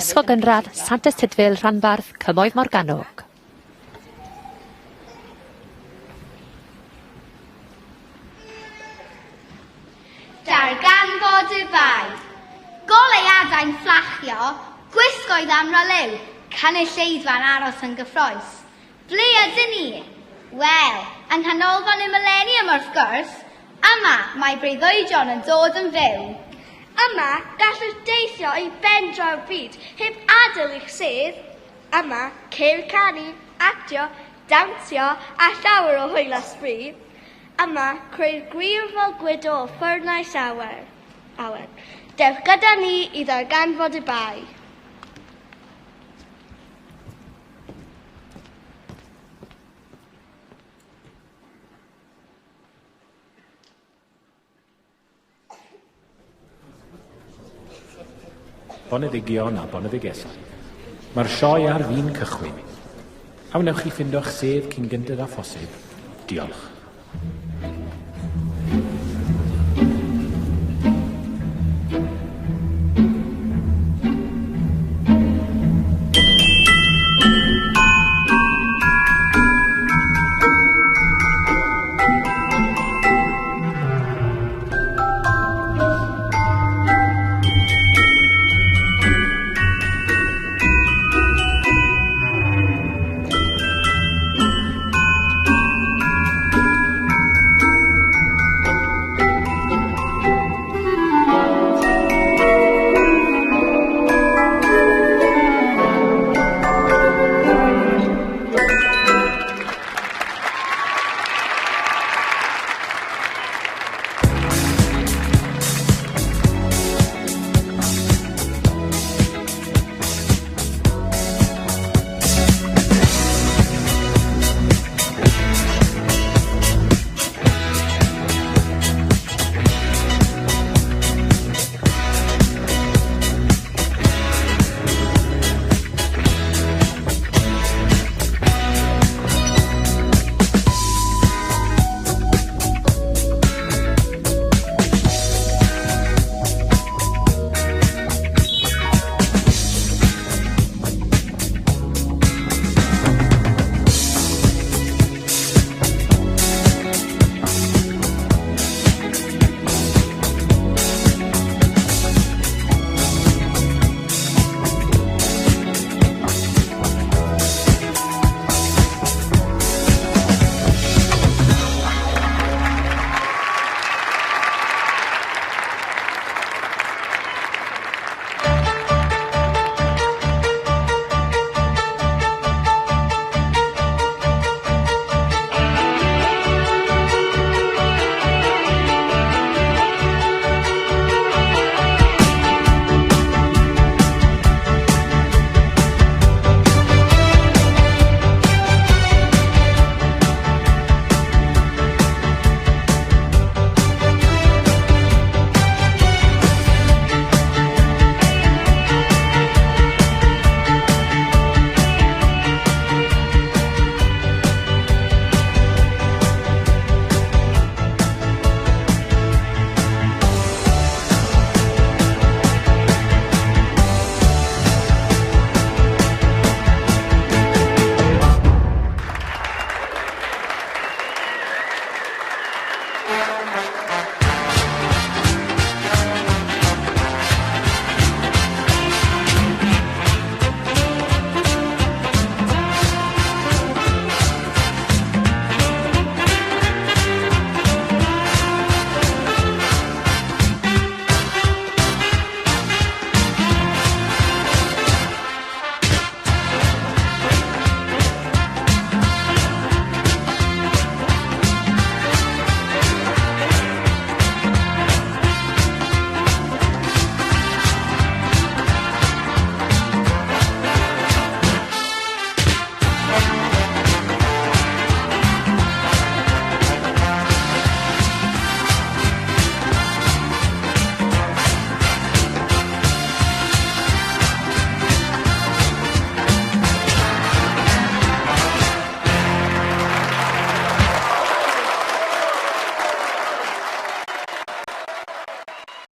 Ysgol Gynradd Santes Tudful, Rhanbarth, Cymoedd Morgannwg. Darganfod y bai. Goleuadau'n fflachio, gwisgoedd amralew, cynulleidfa'n aros yn gyffroes. Ble ydyn ni? Wel, yng nghanolfan y millennium wrth gwrs, yma mae breuddwydion yn dod yn fyw. Yma gallwch deithio i ben draw byd heb adael i'ch sedd. Yma ceir canu, actio, dawnsio a llawer o hwyl a sbri. Yma creu'r gwir fel gwydo o ffyrnau awen. Dewch gyda ni i ddarganfod y bai. Boneddigion a boneddigesau. Mae'r sioe ar fin cychwyn. A wnewch chi ffindo'ch sedd cyn gyntaf a phosib. Diolch.